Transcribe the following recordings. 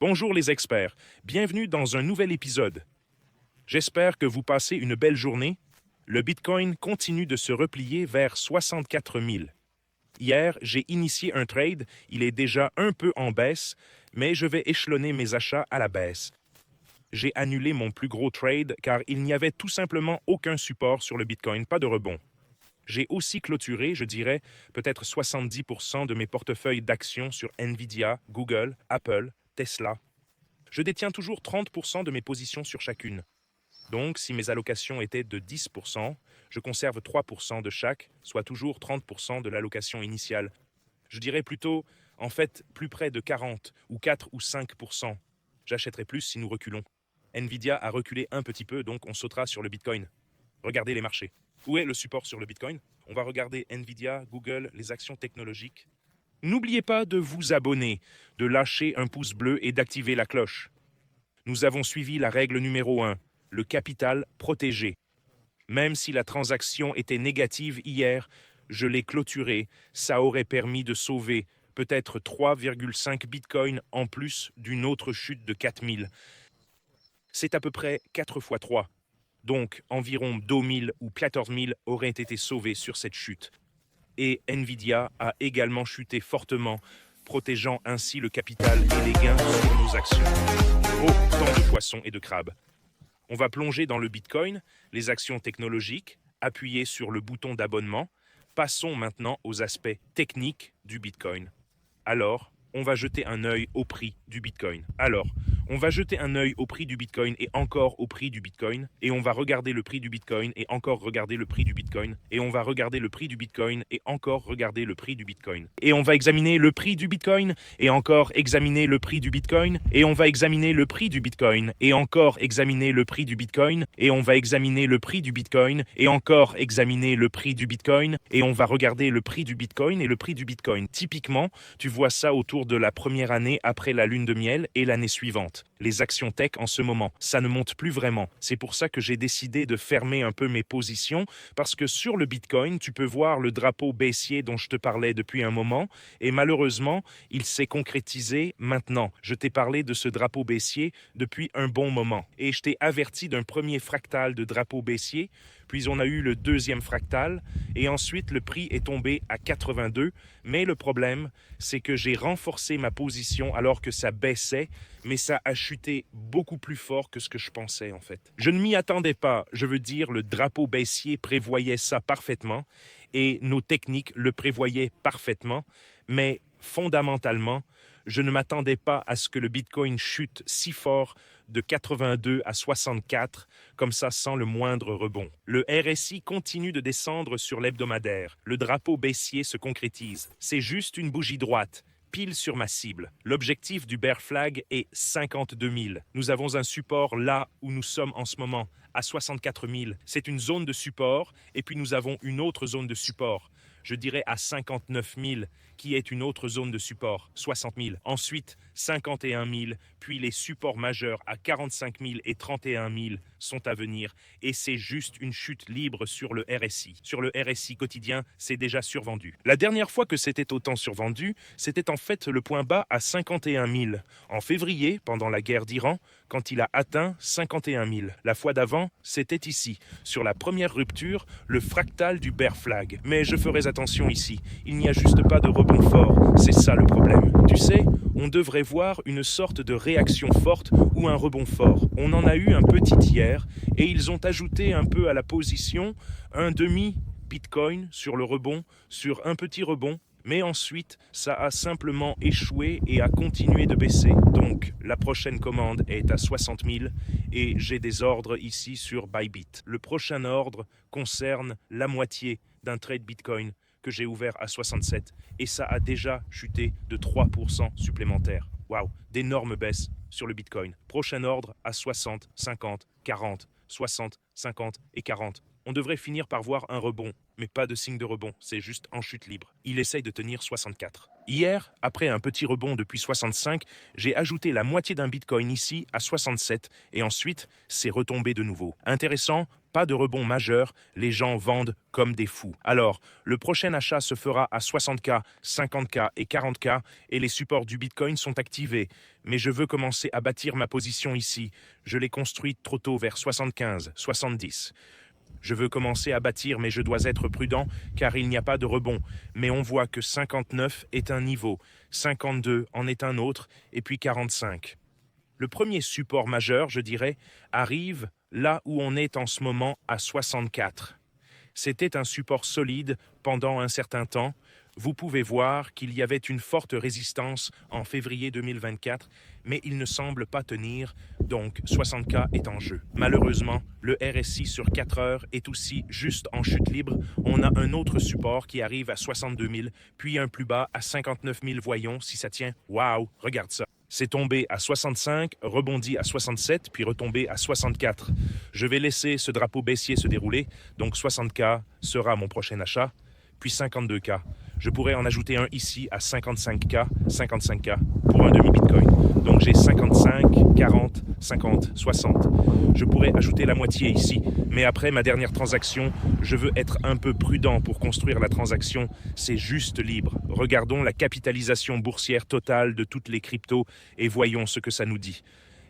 Bonjour les experts, bienvenue dans un nouvel épisode. J'espère que vous passez une belle journée. Le Bitcoin continue de se replier vers 64 000. Hier, j'ai initié un trade, il est déjà un peu en baisse, mais je vais échelonner mes achats à la baisse. J'ai annulé mon plus gros trade car il n'y avait tout simplement aucun support sur le Bitcoin, pas de rebond. J'ai aussi clôturé, je dirais, peut-être 70% de mes portefeuilles d'actions sur Nvidia, Google, Apple, Tesla. Je détiens toujours 30% de mes positions sur chacune. Donc, si mes allocations étaient de 10%, je conserve 3% de chaque, soit toujours 30% de l'allocation initiale. Je dirais plutôt, en fait, plus près de 40 ou 4 ou 5%. J'achèterai plus si nous reculons. Nvidia a reculé un petit peu, donc on sautera sur le Bitcoin. Regardez les marchés. Où est le support sur le Bitcoin? On va regarder Nvidia, Google, les actions technologiques. N'oubliez pas de vous abonner, de lâcher un pouce bleu et d'activer la cloche. Nous avons suivi la règle numéro 1, le capital protégé. Même si la transaction était négative hier, je l'ai clôturée, ça aurait permis de sauver peut-être 3,5 bitcoins en plus d'une autre chute de 4000. C'est à peu près 4 fois 3. Donc environ 2000 ou 14 000 auraient été sauvés sur cette chute. Et Nvidia a également chuté fortement, protégeant ainsi le capital et les gains sur nos actions. Oh, tant de poissons et de crabes. On va plonger dans le Bitcoin, les actions technologiques, appuyer sur le bouton d'abonnement. Passons maintenant aux aspects techniques du Bitcoin. Alors, on va jeter un œil au prix du Bitcoin. On va jeter un œil au prix du Bitcoin et encore au prix du Bitcoin. Et on va regarder le prix du Bitcoin et encore regarder le prix du Bitcoin. Et on va regarder le prix du Bitcoin et encore regarder le prix du Bitcoin. Et on va examiner le prix du Bitcoin et encore examiner le prix du Bitcoin. Et on va examiner le prix du Bitcoin et encore examiner le prix du Bitcoin. Et on va examiner le prix du Bitcoin et encore examiner le prix du Bitcoin. Et on va regarder le prix du Bitcoin et le prix du Bitcoin. Typiquement, tu vois ça autour de la première année après la lune de miel et l'année suivante. Les actions tech en ce moment, ça ne monte plus vraiment. C'est pour ça que j'ai décidé de fermer un peu mes positions parce que sur le Bitcoin, tu peux voir le drapeau baissier dont je te parlais depuis un moment et malheureusement, il s'est concrétisé maintenant. Je t'ai parlé de ce drapeau baissier depuis un bon moment et je t'ai averti d'un premier fractal de drapeau baissier, puis on a eu le deuxième fractal et ensuite le prix est tombé à 82, mais le problème, c'est que j'ai renforcé ma position alors que ça baissait, mais ça a chuté beaucoup plus fort que ce que je pensais en fait. Je ne m'y attendais pas, je veux dire le drapeau baissier prévoyait ça parfaitement et nos techniques le prévoyaient parfaitement, mais fondamentalement, je ne m'attendais pas à ce que le Bitcoin chute si fort de 82 à 64, comme ça sans le moindre rebond. Le RSI continue de descendre sur l'hebdomadaire. Le drapeau baissier se concrétise. C'est juste une bougie droite, pile sur ma cible. L'objectif du bear flag est 52 000. Nous avons un support là où nous sommes en ce moment, à 64 000. C'est une zone de support, et puis nous avons une autre zone de support. Je dirais à 59 000, qui est une autre zone de support, 60 000. Ensuite, 51 000, puis les supports majeurs à 45 000 et 31 000 sont à venir. Et c'est juste une chute libre sur le RSI. Sur le RSI quotidien, c'est déjà survendu. La dernière fois que c'était autant survendu, c'était en fait le point bas à 51 000. En février, pendant la guerre d'Iran, quand il a atteint 51 000. La fois d'avant, c'était ici, sur la première rupture, le fractal du bear flag. Mais je ferai attention ici, il n'y a juste pas de rebond fort, c'est ça le problème. Tu sais, on devrait voir une sorte de réaction forte ou un rebond fort. On en a eu un petit hier, et ils ont ajouté un peu à la position un demi-Bitcoin sur le rebond, sur un petit rebond, mais ensuite, ça a simplement échoué et a continué de baisser. Donc, la prochaine commande est à 60 000 et j'ai des ordres ici sur Bybit. Le prochain ordre concerne la moitié d'un trade Bitcoin que j'ai ouvert à 67 et ça a déjà chuté de 3% supplémentaires. Waouh, d'énormes baisses sur le Bitcoin. Prochain ordre à 60, 50, 40, 60, 50 et 40. On devrait finir par voir un rebond, mais pas de signe de rebond, c'est juste en chute libre. Il essaye de tenir 64. Hier, après un petit rebond depuis 65, j'ai ajouté la moitié d'un Bitcoin ici à 67 et ensuite, c'est retombé de nouveau. Intéressant, pas de rebond majeur, les gens vendent comme des fous. Alors, le prochain achat se fera à 60K, 50K et 40K et les supports du Bitcoin sont activés. Mais je veux commencer à bâtir ma position ici. Je l'ai construite trop tôt vers 75, 70. Je veux commencer à bâtir, mais je dois être prudent car il n'y a pas de rebond. Mais on voit que 59 est un niveau, 52 en est un autre, et puis 45. Le premier support majeur, je dirais, arrive là où on est en ce moment à 64. C'était un support solide pendant un certain temps. Vous pouvez voir qu'il y avait une forte résistance en février 2024, mais il ne semble pas tenir, donc 60K est en jeu. Malheureusement, le RSI sur 4 heures est aussi juste en chute libre. On a un autre support qui arrive à 62 000, puis un plus bas à 59 000. Voyons si ça tient. Waouh, regarde ça. C'est tombé à 65, rebondi à 67, puis retombé à 64. Je vais laisser ce drapeau baissier se dérouler, donc 60K sera mon prochain achat, puis 52K. Je pourrais en ajouter un ici à 55K pour un demi-bitcoin. Donc j'ai 55, 40, 50, 60. Je pourrais ajouter la moitié ici, mais après ma dernière transaction, je veux être un peu prudent pour construire la transaction. C'est juste libre. Regardons la capitalisation boursière totale de toutes les cryptos et voyons ce que ça nous dit.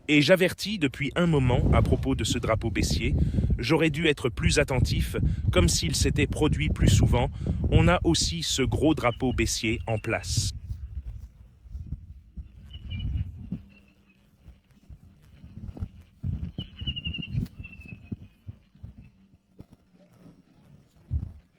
Et j'avertis depuis un moment à propos de ce drapeau baissier, j'aurais dû être plus attentif, comme s'il s'était produit plus souvent. On a aussi ce gros drapeau baissier en place.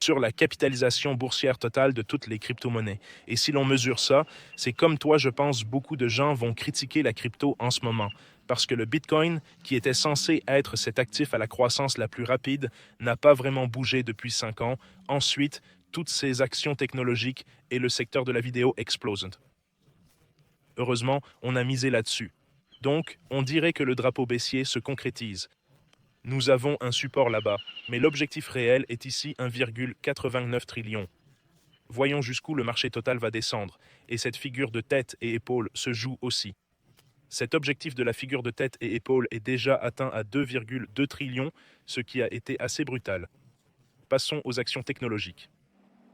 Sur la capitalisation boursière totale de toutes les crypto-monnaies. Et si l'on mesure ça, c'est comme toi, je pense, beaucoup de gens vont critiquer la crypto en ce moment. Parce que le Bitcoin, qui était censé être cet actif à la croissance la plus rapide, n'a pas vraiment bougé depuis 5 ans. Ensuite, toutes ces actions technologiques et le secteur de la vidéo explosent. Heureusement, on a misé là-dessus. Donc, on dirait que le drapeau baissier se concrétise. Nous avons un support là-bas, mais l'objectif réel est ici 1,89 trillion. Voyons jusqu'où le marché total va descendre, et cette figure de tête et épaule se joue aussi. Cet objectif de la figure de tête et épaule est déjà atteint à 2,2 trillions, ce qui a été assez brutal. Passons aux actions technologiques.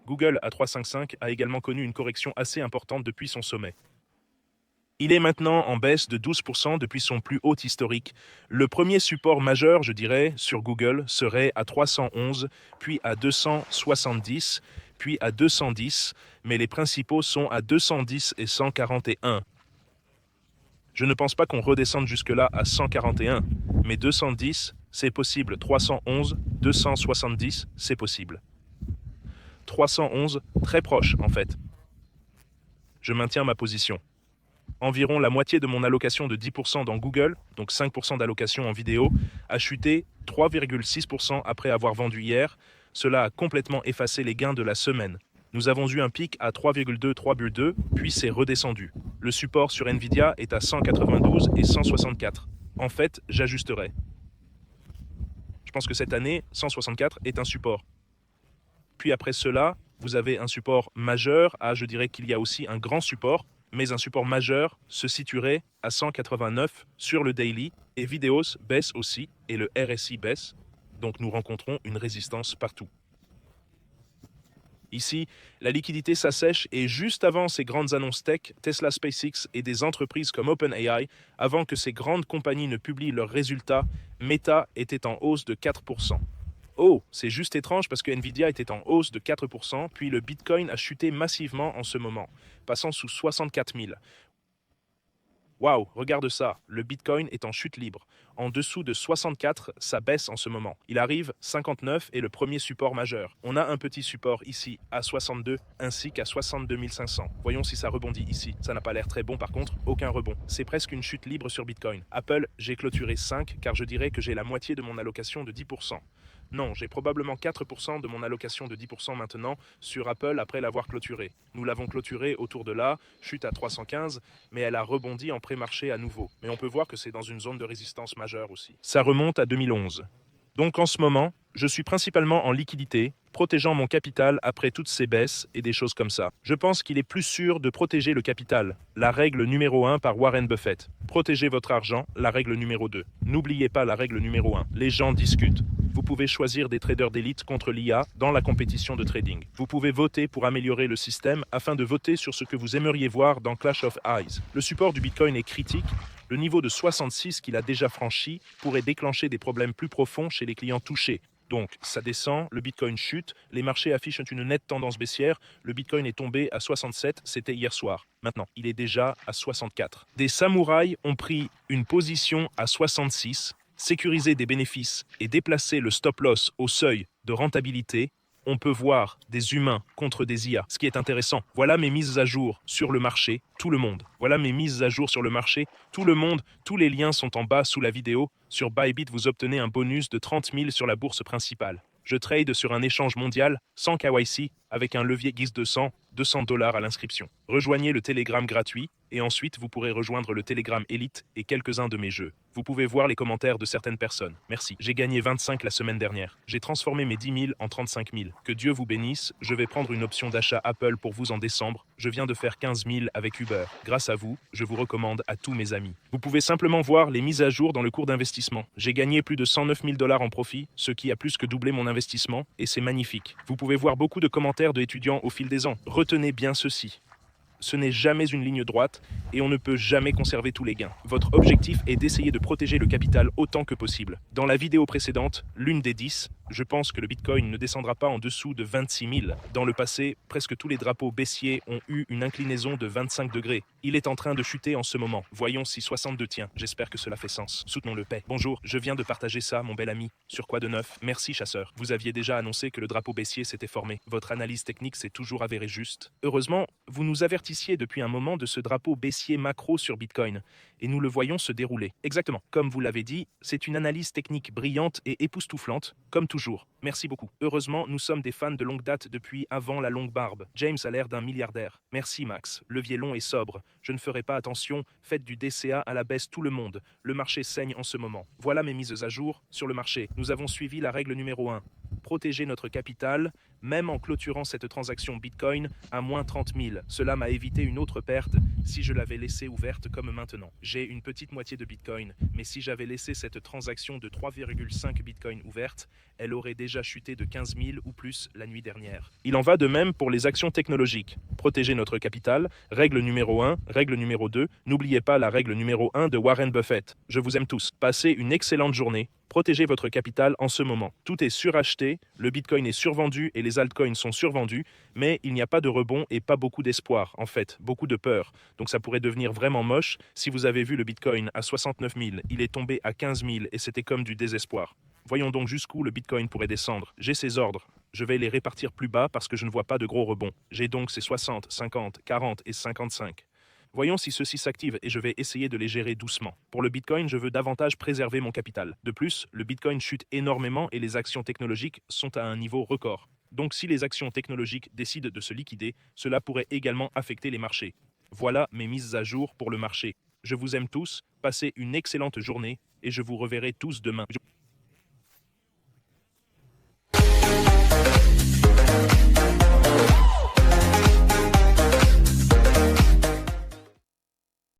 Google à 355 a également connu une correction assez importante depuis son sommet. Il est maintenant en baisse de 12% depuis son plus haut historique. Le premier support majeur, je dirais, sur Google serait à 311, puis à 270, puis à 210, mais les principaux sont à 210 et 141. Je ne pense pas qu'on redescende jusque-là à 141, mais 210, c'est possible. 311, 270, c'est possible. 311, très proche en fait. Je maintiens ma position. Environ la moitié de mon allocation de 10% dans Google, donc 5% d'allocation en vidéo, a chuté 3,6% après avoir vendu hier. Cela a complètement effacé les gains de la semaine. Nous avons eu un pic à 3,2, 3,2, puis c'est redescendu. Le support sur Nvidia est à 192 et 164. En fait, j'ajusterai. Je pense que cette année, 164 est un support. Puis après cela, vous avez un support majeur. Je dirais qu'il y a aussi un grand support, mais un support majeur se situerait à 189 sur le daily, et Videos baisse aussi, et le RSI baisse, donc nous rencontrons une résistance partout. Ici, la liquidité s'assèche et juste avant ces grandes annonces tech, Tesla, SpaceX et des entreprises comme OpenAI, avant que ces grandes compagnies ne publient leurs résultats, Meta était en hausse de 4%. Oh, c'est juste étrange parce que Nvidia était en hausse de 4%, puis le Bitcoin a chuté massivement en ce moment, passant sous 64 000. Waouh, regarde ça, le Bitcoin est en chute libre. En dessous de 64, ça baisse en ce moment. Il arrive 59 et le premier support majeur. On a un petit support ici à 62 ainsi qu'à 62 500. Voyons si ça rebondit ici. Ça n'a pas l'air très bon par contre, aucun rebond. C'est presque une chute libre sur Bitcoin. Apple, j'ai clôturé 5 car je dirais que j'ai la moitié de mon allocation de 10%. Non, j'ai probablement 4% de mon allocation de 10% maintenant sur Apple après l'avoir clôturé. Nous l'avons clôturé autour de là, chute à 315, mais elle a rebondi en pré-marché à nouveau. Mais on peut voir que c'est dans une zone de résistance majeure aussi. Ça remonte à 2011. Donc en ce moment, je suis principalement en liquidité, protégeant mon capital après toutes ces baisses et des choses comme ça. Je pense qu'il est plus sûr de protéger le capital, la règle numéro 1 par Warren Buffett. Protégez votre argent, la règle numéro 2. N'oubliez pas la règle numéro 1. Les gens discutent. Vous pouvez choisir des traders d'élite contre l'IA dans la compétition de trading. Vous pouvez voter pour améliorer le système afin de voter sur ce que vous aimeriez voir dans Clash of Eyes. Le support du Bitcoin est critique. Le niveau de 66 qu'il a déjà franchi pourrait déclencher des problèmes plus profonds chez les clients touchés. Donc, ça descend, le Bitcoin chute, les marchés affichent une nette tendance baissière, le Bitcoin est tombé à 67, c'était hier soir. Maintenant, il est déjà à 64. Des samouraïs ont pris une position à 66, sécurisé des bénéfices et déplacé le stop-loss au seuil de rentabilité. On peut voir des humains contre des IA. Ce qui est intéressant, voilà mes mises à jour sur le marché, tout le monde. Voilà mes mises à jour sur le marché, tout le monde. Tous les liens sont en bas sous la vidéo. Sur Bybit, vous obtenez un bonus de 30 000 sur la bourse principale. Je trade sur un échange mondial, sans KYC, avec un levier GIS 200, $200 à l'inscription. Rejoignez le Telegram gratuit, et ensuite vous pourrez rejoindre le Telegram Elite et quelques-uns de mes jeux. Vous pouvez voir les commentaires de certaines personnes. Merci. J'ai gagné 25 la semaine dernière. J'ai transformé mes 10 000 en 35 000. Que Dieu vous bénisse. Je vais prendre une option d'achat Apple pour vous en décembre. Je viens de faire 15 000 avec Uber. Grâce à vous, je vous recommande à tous mes amis. Vous pouvez simplement voir les mises à jour dans le cours d'investissement. J'ai gagné plus de 109 000 $ en profit, ce qui a plus que doublé mon investissement, et c'est magnifique. Vous pouvez voir beaucoup de commentaires d'étudiants au fil des ans. Retenez bien ceci. Ce n'est jamais une ligne droite et on ne peut jamais conserver tous les gains. Votre objectif est d'essayer de protéger le capital autant que possible. Dans la vidéo précédente, l'une des 10, je pense que le Bitcoin ne descendra pas en dessous de 26 000. Dans le passé, presque tous les drapeaux baissiers ont eu une inclinaison de 25 degrés. Il est en train de chuter en ce moment. Voyons si 62 tient. J'espère que cela fait sens. Soutenons-le, paix. Bonjour, je viens de partager ça, mon bel ami. Sur quoi de neuf? Merci, chasseur. Vous aviez déjà annoncé que le drapeau baissier s'était formé. Votre analyse technique s'est toujours avérée juste. Heureusement, vous nous avertissiez depuis un moment de ce drapeau baissier macro sur Bitcoin. Et nous le voyons se dérouler. Exactement. Comme vous l'avez dit, c'est une analyse technique brillante et époustouflante, comme toujours. Merci beaucoup. Heureusement, nous sommes des fans de longue date depuis avant la longue barbe. James a l'air d'un milliardaire. Merci Max. Levier long et sobre. Je ne ferai pas attention. Faites du DCA à la baisse tout le monde. Le marché saigne en ce moment. Voilà mes mises à jour sur le marché. Nous avons suivi la règle numéro 1. Protéger notre capital, même en clôturant cette transaction Bitcoin à moins 30 000. Cela m'a évité une autre perte si je l'avais laissée ouverte comme maintenant. J'ai une petite moitié de Bitcoin, mais si j'avais laissé cette transaction de 3,5 Bitcoin ouverte, elle aurait déjà chuté de 15 000 ou plus la nuit dernière. Il en va de même pour les actions technologiques. Protéger notre capital, règle numéro 1, règle numéro 2, n'oubliez pas la règle numéro 1 de Warren Buffett. Je vous aime tous. Passez une excellente journée. Protégez votre capital en ce moment. Tout est suracheté, le Bitcoin est survendu et les altcoins sont survendus, mais il n'y a pas de rebond et pas beaucoup d'espoir, en fait, beaucoup de peur. Donc ça pourrait devenir vraiment moche. Si vous avez vu le Bitcoin à 69 000, il est tombé à 15 000 et c'était comme du désespoir. Voyons donc jusqu'où le Bitcoin pourrait descendre. J'ai ces ordres. Je vais les répartir plus bas parce que je ne vois pas de gros rebonds. J'ai donc ces 60, 50, 40 et 55. Voyons si ceux-ci s'activent et je vais essayer de les gérer doucement. Pour le Bitcoin, je veux davantage préserver mon capital. De plus, le Bitcoin chute énormément et les actions technologiques sont à un niveau record. Donc si les actions technologiques décident de se liquider, cela pourrait également affecter les marchés. Voilà mes mises à jour pour le marché. Je vous aime tous, passez une excellente journée et je vous reverrai tous demain.